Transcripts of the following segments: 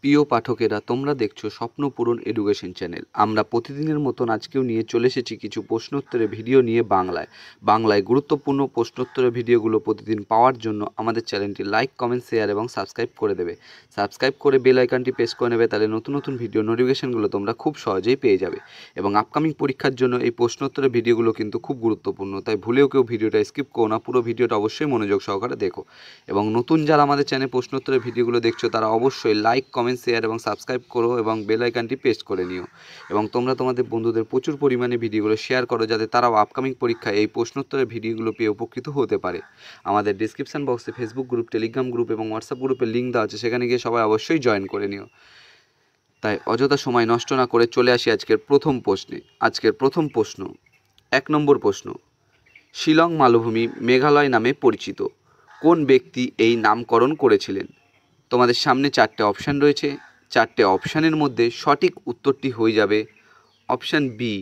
প্রিয় পাঠকেরা, তোমরা দেখছো স্বপ্ন পূরণ এডুকেশন চ্যানেল। আমরা প্রতিদিনের মতন আজকেও নিয়ে চলে এসেছি কিছু প্রশ্নোত্তরের ভিডিও নিয়ে বাংলায় গুরুত্বপূর্ণ প্রশ্নোত্তরের ভিডিওগুলো প্রতিদিন পাওয়ার জন্য আমাদের চ্যানেলটি লাইক, কমেন্ট, শেয়ার এবং সাবস্ক্রাইব করে দেবে। সাবস্ক্রাইব করে বেল আইকনটি প্রেস করে নেবে, তাহলে নতুন নতুন ভিডিও নোটিফিকেশনগুলো তোমরা খুব সহজেই পেয়ে যাবে। এবং আপকামিং পরীক্ষার জন্য এই প্রশ্নোত্তরের ভিডিওগুলো কিন্তু খুব গুরুত্বপূর্ণ, তাই ভুলেও কেউ ভিডিওটা স্কিপ করো না, পুরো ভিডিওটা অবশ্যই মনোযোগ সহকারে দেখো। এবং নতুন যারা আমাদের চ্যানেল প্রশ্নোত্তরের ভিডিওগুলো দেখছো তারা অবশ্যই লাইক, কমেন্ট, শেয়ার এবং সাবস্ক্রাইব করো এবং বেল আইকনটি প্রেস করে নিও। এবং তোমরা তোমাদের বন্ধুদের প্রচুর পরিমাণে ভিডিওগুলো শেয়ার করো, যাতে তারাও আপকামিং পরীক্ষায় এই প্রশ্নোত্তরের ভিডিওগুলো পেয়ে উপকৃত হতে পারে। আমাদের ডিসক্রিপশন বক্সে ফেসবুক গ্রুপ, টেলিগ্রাম গ্রুপ এবং হোয়াটসঅ্যাপ গ্রুপের লিঙ্ক দেওয়া আছে, সেখানে গিয়ে সবাই অবশ্যই জয়েন করে নিও। তাই অযথা সময় নষ্ট না করে চলে আসি আজকের প্রথম প্রশ্নে। আজকের প্রথম প্রশ্ন, 1 নম্বর প্রশ্ন। শিলং মালভূমি মেঘালয় নামে পরিচিত কোন ব্যক্তি এই নামকরণ করেছিলেন? তোমাদের সামনে 4টে অপশান রয়েছে। 4টে অপশানের মধ্যে সঠিক উত্তরটি হয়ে যাবে অপশান বি।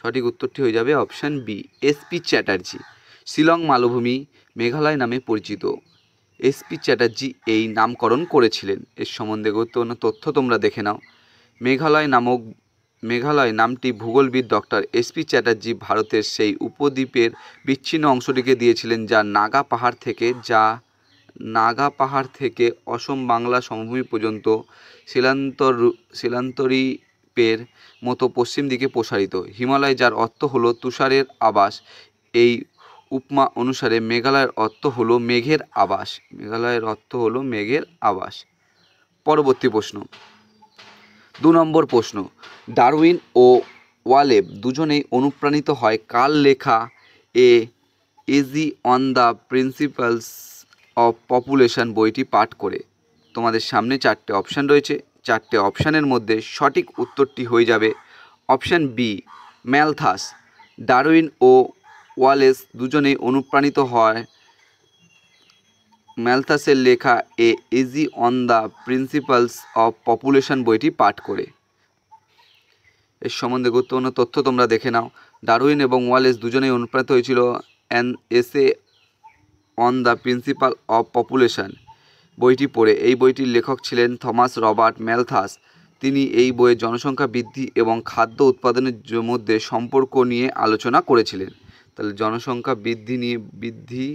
সঠিক উত্তরটি হয়ে যাবে option B, SP Chatterjee. Shillong মালভূমি মেঘালয় নামে পরিচিত এসপি চ্যাটার্জি এই নামকরণ করেছিলেন। এর সম্বন্ধে গুরুত্বপূর্ণ তথ্য তোমরা দেখে নাও। মেঘালয় নামটি ভূগোলবিদ ডক্টর এসপি চ্যাটার্জি ভারতের সেই উপদ্বীপের বিচ্ছিন্ন অংশটিকে দিয়েছিলেন, যা নাগা পাহাড় থেকে অসম বাংলা সমভূমি পর্যন্ত শিলান্তরীপের মতো পশ্চিম দিকে প্রসারিত। হিমালয়, যার অর্থ হলো তুষারের আবাস। এই উপমা অনুসারে মেঘালয়ের অর্থ হলো মেঘের আবাস। মেঘালয়ের অর্থ হলো মেঘের আবাস। পরবর্তী প্রশ্ন, 2 নম্বর প্রশ্ন। ডারউইন ও ওয়ালেস দুজনেই অনুপ্রাণিত হয় কার লেখা a essay on the principles of population বইটি পাঠ করে? তোমাদের সামনে 4টে অপশান রয়েছে। 4টে অপশানের মধ্যে সঠিক উত্তরটি হয়ে যাবে অপশান বি, ম্যালথাস। ডারউইন ও ওয়ালেস দুজনেই অনুপ্রাণিত হয় ম্যালথাসের লেখা a essay on the principles of population বইটি পাঠ করে। এর সম্বন্ধে গুরুত্বপূর্ণ তথ্য তোমরা দেখে নাও। ডারউইন এবং ওয়ালেস দুজনেই অনুপ্রাণিত হয়েছিল an essay on the principal of population বইটি পড়ে। এই বইটির লেখক ছিলেন থমাস রবার্ট ম্যালথাস। তিনি এই বইয়ে জনসংখ্যা বৃদ্ধি এবং খাদ্য উৎপাদনের মধ্যে সম্পর্ক নিয়ে আলোচনা করেছিলেন। তাহলে জনসংখ্যা বৃদ্ধি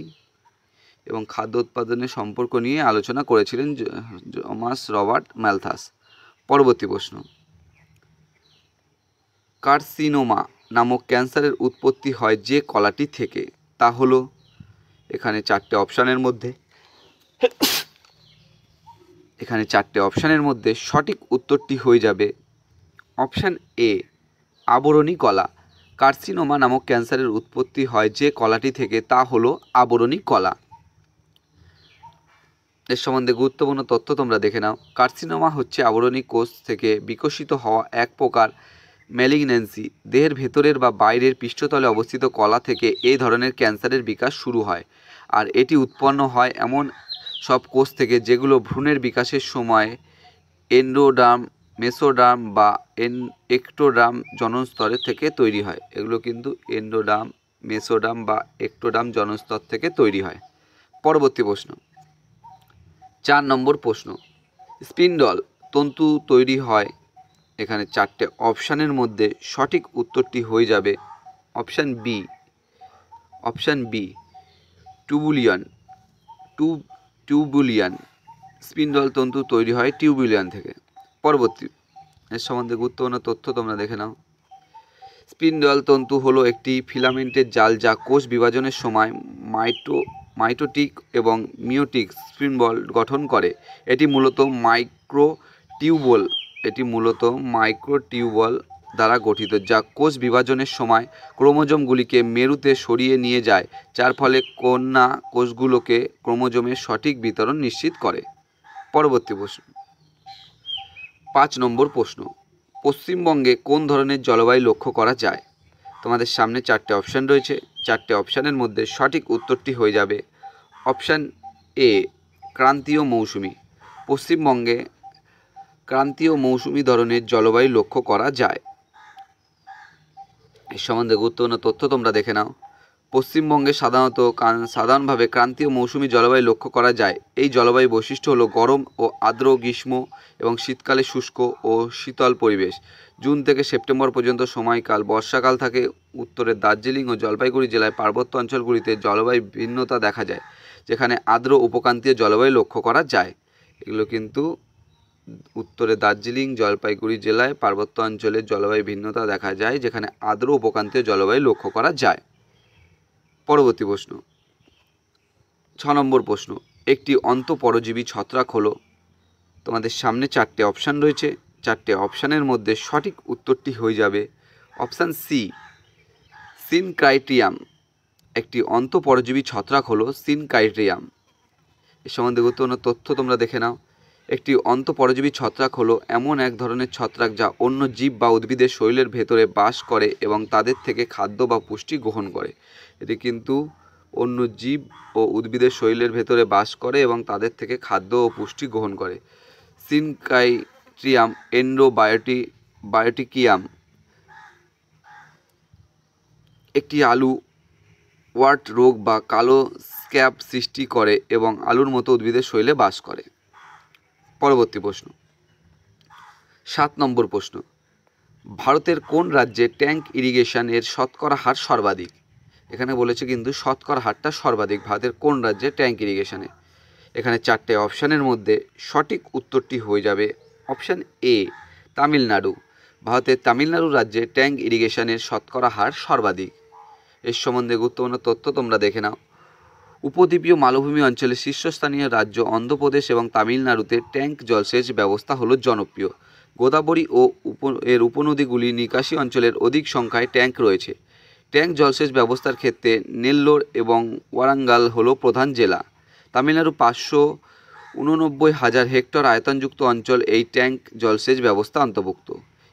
এবং খাদ্য উৎপাদনের সম্পর্ক নিয়ে আলোচনা করেছিলেন থমাস রবার্ট ম্যালথাস। পরবর্তী প্রশ্ন, কার্সিনোমা নামক ক্যান্সারের উৎপত্তি হয় যে কলাটি থেকে? তা হলো, এখানে 4টে অপশানের মধ্যে সঠিক উত্তরটি হয়ে যাবে অপশান এ, আবরণী কলা। কার্সিনোমা নামক ক্যান্সারের উৎপত্তি হয় যে কলাটি থেকে, তা হলো আবরণী কলা। এর সম্বন্ধে গুরুত্বপূর্ণ তথ্য তোমরা দেখে নাও। কার্সিনোমা হচ্ছে আবরণী কোষ থেকে বিকশিত হওয়া এক প্রকার ম্যালিগন্যান্সি। দেহের ভেতরের বা বাইরের পৃষ্ঠতলে অবস্থিত কলা থেকে এই ধরনের ক্যান্সারের বিকাশ শুরু হয়। আর এটি উৎপন্ন হয় এমন সব কোষ থেকে যেগুলো ভ্রূণের বিকাশের সময় এন্ডোডার্ম, মেসোডার্ম বা এক্টোডার্ম জননস্তর থেকে তৈরি হয়। এগুলো কিন্তু এন্ডোডার্ম, মেসোডার্ম বা এক্টোডার্ম জননস্তর থেকে তৈরি হয়। পরবর্তী প্রশ্ন, 4 নম্বর প্রশ্ন। স্পিন্ডল তন্তু তৈরি হয়, এখানে 4টে অপশানের মধ্যে সঠিক উত্তরটি হয়ে যাবে অপশান বি, টিউবুলিয়ান। স্পিন্ডল তন্তু তৈরি হয় টিউবুলিয়ান থেকে। পরবর্তী, এর সম্বন্ধে গুরুত্বপূর্ণ তথ্য তোমরা দেখে নাও। স্পিন্ডল তন্তু হলো একটি ফিলামেন্টের জাল, যা কোষ বিভাজনের সময় মাইটোটিক এবং মিওটিক স্পিন্ডল গঠন করে। এটি মূলত মাইক্রোটিউবল দ্বারা গঠিত, যা কোষ বিভাজনের সময় ক্রোমোজোমগুলিকে মেরুতে সরিয়ে নিয়ে যায়, যার ফলে কন্যা কোষগুলোকে ক্রোমোজোমের সঠিক বিতরণ নিশ্চিত করে। পরবর্তী প্রশ্ন, 5 নম্বর প্রশ্ন। পশ্চিমবঙ্গে কোন ধরনের জলবায়ু লক্ষ্য করা যায়? তোমাদের সামনে 4টে অপশান রয়েছে। 4টে অপশানের মধ্যে সঠিক উত্তরটি হয়ে যাবে অপশান এ, ক্রান্তীয় মৌসুমি। পশ্চিমবঙ্গে ক্রান্তীয় মৌসুমি ধরনের জলবায়ু লক্ষ্য করা যায়। এর সম্বন্ধে গুরুত্বপূর্ণ তথ্য তোমরা দেখে নাও। পশ্চিমবঙ্গে সাধারণভাবে ক্রান্তীয় মৌসুমী জলবায়ু লক্ষ্য করা যায়। এই জলবায়ু বৈশিষ্ট্য হলো গরম ও আর্দ্র গ্রীষ্ম এবং শীতকালে শুষ্ক ও শীতল পরিবেশ। জুন থেকে সেপ্টেম্বর পর্যন্ত সময়কাল বর্ষাকাল থাকে। উত্তরের দার্জিলিং ও জলপাইগুড়ি জেলায় পার্বত্য অঞ্চলগুলিতে জলবায়ু ভিন্নতা দেখা যায়, যেখানে আর্দ্র উপক্রান্তীয় জলবায়ু লক্ষ্য করা যায়। এগুলো কিন্তু উত্তরে দার্জিলিং জলপাইগুড়ি জেলায় পার্বত্য অঞ্চলে জলবায়ু ভিন্নতা দেখা যায়, যেখানে আর্দ্র উপক্রান্তীয় জলবায়ু লক্ষ্য করা যায়। পরবর্তী প্রশ্ন, 6 নম্বর প্রশ্ন, একটি অন্তঃপরজীবী ছত্রাক হলো। তোমাদের সামনে 4টে অপশান রয়েছে। 4টে অপশানের মধ্যে সঠিক উত্তরটি হয়ে যাবে অপশান সি, সিনক্রাইটিয়াম। একটি অন্তঃপরজীবী ছত্রাক হলো সিনক্রাইটিয়াম। এর সম্বন্ধে গুরুত্বপূর্ণ তথ্য তোমরা দেখে নাও। একটি অন্তঃপরজীবী ছত্রাক হলো এমন এক ধরনের ছত্রাক যা অন্য জীব বা উদ্ভিদের শরীরের ভেতরে বাস করে এবং তাদের থেকে খাদ্য বা পুষ্টি গ্রহণ করে। এটি কিন্তু অন্য জীব ও উদ্ভিদের শরীরের ভেতরে বাস করে এবং তাদের থেকে খাদ্য ও পুষ্টি গ্রহণ করে। সিনক্রাইটিয়াম এন্ডোবায়োটিকিয়াম একটি আলু ওয়ার্ট রোগ বা কালো স্ক্যাব সৃষ্টি করে এবং আলুর মতো উদ্ভিদের শরীরে বাস করে। পরবর্তী প্রশ্ন, 7 নম্বর প্রশ্ন, ভারতের কোন রাজ্যে ট্যাঙ্ক ইরিগেশনের শতকরা হার সর্বাধিক? এখানে বলেছে কিন্তু শতকরা হারটা সর্বাধিক ভারতের কোন রাজ্যে ট্যাঙ্ক ইরিগেশনে। এখানে 4টে অপশানের মধ্যে সঠিক উত্তরটি হয়ে যাবে অপশান এ, তামিলনাড়ু। ভারতের তামিলনাড়ু রাজ্যে ট্যাঙ্ক ইরিগেশনের শতকরা হার সর্বাধিক। এর সম্বন্ধে গুরুত্বপূর্ণ তথ্য তোমরা দেখে নাও। উপদ্বীপীয় মালভূমি অঞ্চলের শীর্ষস্থানীয় রাজ্য অন্ধ্রপ্রদেশ এবং তামিলনাড়ুতে ট্যাঙ্ক জলসেচ ব্যবস্থা হলো জনপ্রিয়। গোদাবরী ও এর উপনদীগুলি নিকাশি অঞ্চলের অধিক সংখ্যায় ট্যাঙ্ক রয়েছে। ট্যাঙ্ক জলসেচ ব্যবস্থার ক্ষেত্রে নেল্লোর এবং ওয়ারাঙ্গাল হলো প্রধান জেলা। তামিলনাড়ু 589,000 হেক্টর আয়তনযুক্ত অঞ্চল এই ট্যাঙ্ক জলসেচ ব্যবস্থা অন্তর্ভুক্ত।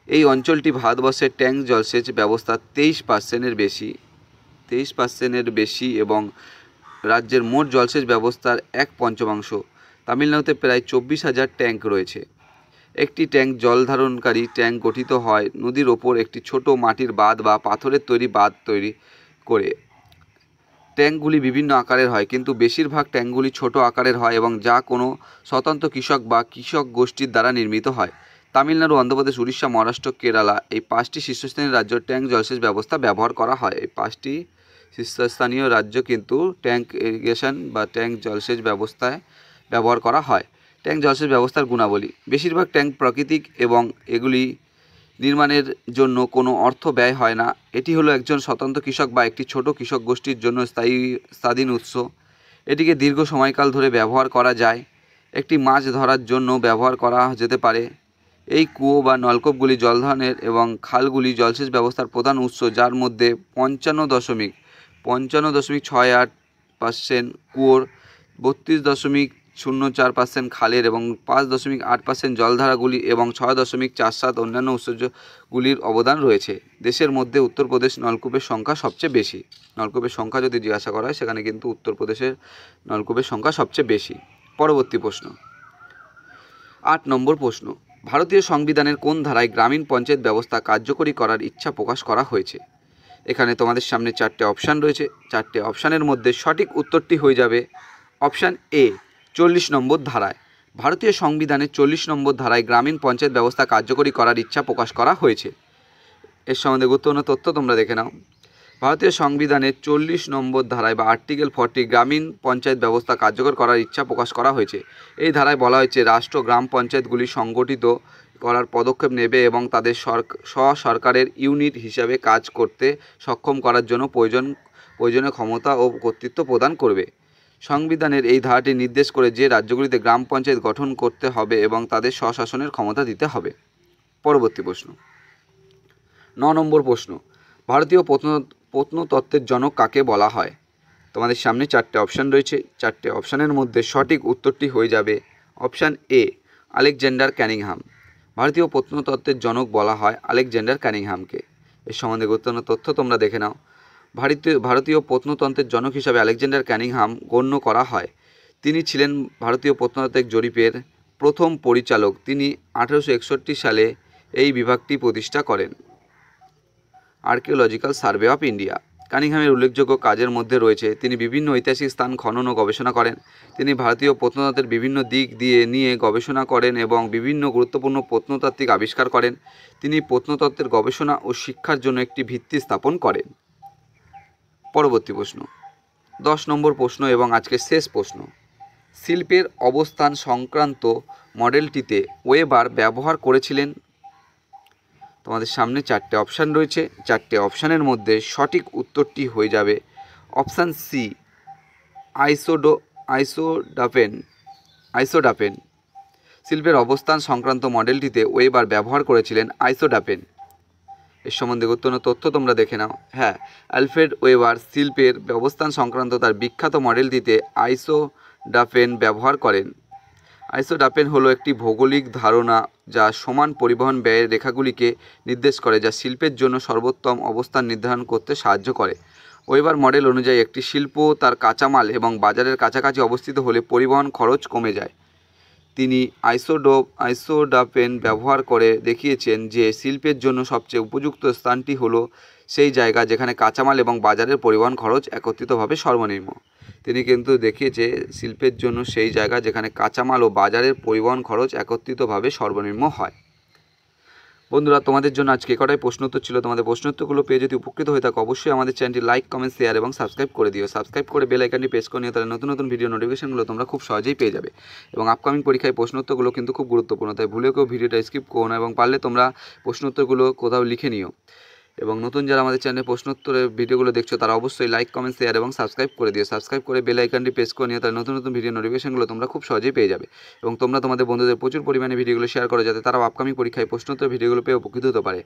এই অঞ্চলটি ভারতবর্ষের ট্যাঙ্ক জলসেচ ব্যবস্থা 23% বেশি এবং রাজ্যের মোট জলসেচ ব্যবস্থার 1/5। তামিলনাড়ুতে প্রায় 24,000 ট্যাঙ্ক রয়েছে। একটি ট্যাঙ্ক জলধারণকারী ট্যাঙ্ক গঠিত হয় নদীর ওপর একটি ছোট মাটির বাঁধ বা পাথরের তৈরি বাঁধ তৈরি করে। ট্যাঙ্কগুলি বিভিন্ন আকারের হয়, কিন্তু বেশিরভাগ ট্যাঙ্কগুলি ছোট আকারের হয় এবং যা কোনো স্বতন্ত্র কৃষক বা কৃষক গোষ্ঠীর দ্বারা নির্মিত হয়। তামিলনাড়ু, অন্ধ্রপ্রদেশ, উড়িষ্যা, মহারাষ্ট্র, কেরালা এই 5টি শীর্ষস্থানীয় রাজ্য ট্যাঙ্ক জলসেচ ব্যবস্থা ব্যবহার করা হয়। এই 5টি শীর্ষস্থানীয় রাজ্য কিন্তু ট্যাঙ্ক ইরিগেশন বা ট্যাঙ্ক জলসেচ ব্যবস্থায় ব্যবহার করা হয়। ট্যাঙ্ক জলসেচ ব্যবস্থার গুণাবলী, বেশিরভাগ ট্যাঙ্ক প্রাকৃতিক এবং এগুলি নির্মাণের জন্য কোনো অর্থ ব্যয় হয় না। এটি হলো একজন স্বতন্ত্র কৃষক বা একটি ছোট কৃষক গোষ্ঠীর জন্য স্বাধীন উৎস। এটিকে দীর্ঘ সময়কাল ধরে ব্যবহার করা যায়। একটি মাছ ধরার জন্য ব্যবহার করা যেতে পারে। এই কুয়ো বা নলকূপগুলি জলধারণের এবং খালগুলি জলসেচ ব্যবস্থার প্রধান উৎস, যার মধ্যে 55.68% কুয়োর, 32.04% খালের এবং 5.8% জলধারাগুলি এবং 6.47 অন্যান্য উৎসগুলির অবদান রয়েছে। দেশের মধ্যে উত্তরপ্রদেশ নলকূপের সংখ্যা সবচেয়ে বেশি। নলকূপের সংখ্যা যদি জিজ্ঞাসা করা হয়, সেখানে কিন্তু উত্তরপ্রদেশের নলকূপের সংখ্যা সবচেয়ে বেশি। পরবর্তী প্রশ্ন, 8 নম্বর প্রশ্ন, ভারতীয় সংবিধানের কোন ধারায় গ্রামীণ পঞ্চায়েত ব্যবস্থা কার্যকরী করার ইচ্ছা প্রকাশ করা হয়েছে? এখানে তোমাদের সামনে 4টে অপশান রয়েছে। 4টে অপশানের মধ্যে সঠিক উত্তরটি হয়ে যাবে অপশান এ, 40 নম্বর ধারায়। ভারতীয় সংবিধানের 40 নম্বর ধারায় গ্রামীণ পঞ্চায়েত ব্যবস্থা কার্যকরী করার ইচ্ছা প্রকাশ করা হয়েছে। এর সম্বন্ধে গুরুত্বপূর্ণ তথ্য তোমরা দেখে নাও। ভারতীয় সংবিধানের 40 নম্বর ধারায় বা আর্টিকেল 40 গ্রামীণ পঞ্চায়েত ব্যবস্থা কার্যকর করার ইচ্ছা প্রকাশ করা হয়েছে। এই ধারায় বলা হয়েছে, রাষ্ট্র গ্রাম পঞ্চায়েতগুলি সংগঠিত করার পদক্ষেপ নেবে এবং তাদের সরকারের ইউনিট হিসাবে কাজ করতে সক্ষম করার জন্য প্রয়োজনীয় ক্ষমতা ও কর্তৃত্ব প্রদান করবে। সংবিধানের এই ধারাটি নির্দেশ করে যে রাজ্যগুলিতে গ্রাম পঞ্চায়েত গঠন করতে হবে এবং তাদের স্বশাসনের ক্ষমতা দিতে হবে। পরবর্তী প্রশ্ন, 9 নম্বর প্রশ্ন, ভারতীয় প্রত্নতত্ত্বের জনক কাকে বলা হয়? তোমাদের সামনে 4টে অপশান রয়েছে। 4টে অপশানের মধ্যে সঠিক উত্তরটি হয়ে যাবে অপশান এ, আলেকজান্ডার ক্যানিংহাম। ভারতীয় প্রত্নতত্ত্বের জনক বলা হয় আলেকজান্ডার ক্যানিংহামকে। এর সম্বন্ধে গুরুত্বপূর্ণ তথ্য তোমরা দেখে নাও। ভারতীয় প্রত্নতন্ত্রের জনক হিসাবে আলেকজান্ডার ক্যানিংহাম গণ্য করা হয়। তিনি ছিলেন ভারতীয় প্রত্নতাত্ত্বিক জরিপের প্রথম পরিচালক। তিনি 1861 সালে এই বিভাগটি প্রতিষ্ঠা করেন। Archaeological survey of India. কানিংহামের উল্লেখযোগ্য কাজের মধ্যে রয়েছে তিনি বিভিন্ন ঐতিহাসিক স্থান খনন ও গবেষণা করেন। তিনি ভারতীয় প্রত্নতত্ত্বের বিভিন্ন দিক নিয়ে গবেষণা করেন এবং বিভিন্ন গুরুত্বপূর্ণ প্রত্নতাত্ত্বিক আবিষ্কার করেন। তিনি প্রত্নতত্ত্বের গবেষণা ও শিক্ষার জন্য একটি ভিত্তি স্থাপন করেন। পরবর্তী প্রশ্ন 10 নম্বর প্রশ্ন এবং আজকের শেষ প্রশ্ন। শিল্পের অবস্থান সংক্রান্ত মডেলটিতে ওয়েবার ব্যবহার করেছিলেন। তোমাদের সামনে 4টে অপশান রয়েছে। 4টে অপশানের মধ্যে সঠিক উত্তরটি হয়ে যাবে অপশান সি, আইসোডাপেন। শিল্পের অবস্থান সংক্রান্ত মডেলটিতে ওয়েবার ব্যবহার করেছিলেন আইসোডাপেন। এর সম্বন্ধে গুরুত্বপূর্ণ তথ্য তোমরা দেখে নাও। হ্যাঁ, আলফ্রেড ওয়েবার শিল্পের অবস্থান সংক্রান্ত তার বিখ্যাত মডেলটিতে আইসোডাপেন ব্যবহার করেন। আইসোডাপেন হলো একটি ভৌগোলিক ধারণা যা সমান পরিবহন ব্যয়ের রেখাগুলিকে নির্দেশ করে, যা শিল্পের জন্য সর্বোত্তম অবস্থান নির্ধারণ করতে সাহায্য করে। ওয়েবার মডেল অনুযায়ী একটি শিল্প তার কাঁচামাল এবং বাজারের কাছাকাছি অবস্থিত হলে পরিবহন খরচ কমে যায়। তিনি আইসোডাপেন ব্যবহার করে দেখিয়েছেন যে শিল্পের জন্য সবচেয়ে উপযুক্ত স্থানটি হলো সেই জায়গা যেখানে কাঁচামাল এবং বাজারের পরিবহন খরচ একত্রিতভাবে সর্বনিম্ন। তিনি কিন্তু দেখিয়েছে শিল্পের জন্য সেই জায়গা যেখানে কাঁচামাল ও বাজারের পরিবহন খরচ একত্রিতভাবে সর্বনিম্ন হয়। বন্ধুরা, তোমাদের জন্য আজকে কটাই প্রশ্নোত্তর ছিল। তোমাদের প্রশ্নোত্তরগুলো পেয়ে যদি উপকৃত হয়ে থাকো অবশ্যই আমাদের চ্যানেলটি লাইক, কমেন্ট, শেয়ার এবং সাবস্ক্রাইব করে দিও। সাবস্ক্রাইব করে বেল আইকনটি প্রেস করে নিও, তাহলে নতুন নতুন ভিডিও নোটিফিকেশনগুলো তোমরা খুব সহজেই পেয়ে যাবে। এবং আপকামিং পরীক্ষায় প্রশ্নোত্তরগুলো কিন্তু খুব গুরুত্বপূর্ণ, তাই ভুলে কেউ ভিডিওটা স্কিপ করো না এবং পারলে তোমরা প্রশ্নোত্তরগুলো কোথাও লিখে নিও। এবং নতুন যারা আমাদের চ্যানেলে প্রশ্নোত্তরের ভিডিওগুলো দেখছো তারা অবশ্যই লাইক, কমেন্ট, শেয়ার এবং সাবস্ক্রাইব করে দিও। সাবস্ক্রাইব করে বেল আইকনটি প্রেস করে নিও, তাহলে নতুন নতুন ভিডিও নোটিফিকেশনগুলো তোমরা খুব সহজেই পেয়ে যাবে। এবং তোমরা তোমাদের বন্ধুদের প্রচুর পরিমাণে ভিডিওগুলো শেয়ার করো, যাতে তারাও আপকামিং পরীক্ষায় প্রশ্নোত্তর ভিডিওগুলো পেয়ে উপকৃত হতে পারে।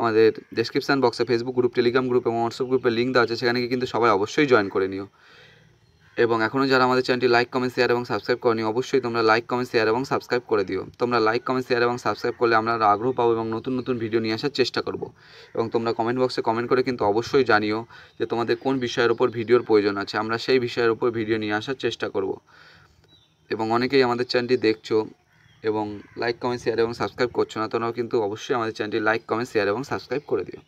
আমাদের ডেসক্রিপশন বক্সে ফেসবুক গ্রুপ, টেলিগ্রাম গ্রুপ এবং হোয়াটসঅ্যাপ গ্রুপের লিঙ্ক দেওয়া আছে, সেখানে কিন্তু সবাই অবশ্যই জয়েন করে নিও। এবং এখনও যারা আমাদের চ্যানেলটি লাইক, কমেন্ট, শেয়ার এবং সাবস্ক্রাইব করনি অবশ্যই তোমরা লাইক, কমেন্ট, শেয়ার এবং সাবস্ক্রাইব করে দিও। তোমরা লাইক, কমেন্ট, শেয়ার এবং সাবস্ক্রাইব করলে আমরা আগ্রহ পাবো এবং নতুন নতুন ভিডিও নিয়ে আসার চেষ্টা করব। এবং তোমরা কমেন্ট বক্সে কমেন্ট করে কিন্তু অবশ্যই জানিও যে তোমাদের কোন বিষয়ের উপর ভিডিওর প্রয়োজন আছে, আমরা সেই বিষয়ের উপর ভিডিও নিয়ে আসার চেষ্টা করব। এবং অনেকেই আমাদের চ্যানেলটি দেখছো এবং লাইক, কমেন্ট, শেয়ার এবং সাবস্ক্রাইব করছো না, তোমরাও কিন্তু অবশ্যই আমাদের চ্যানেলটি লাইক, কমেন্ট, শেয়ার এবং সাবস্ক্রাইব করে দিও।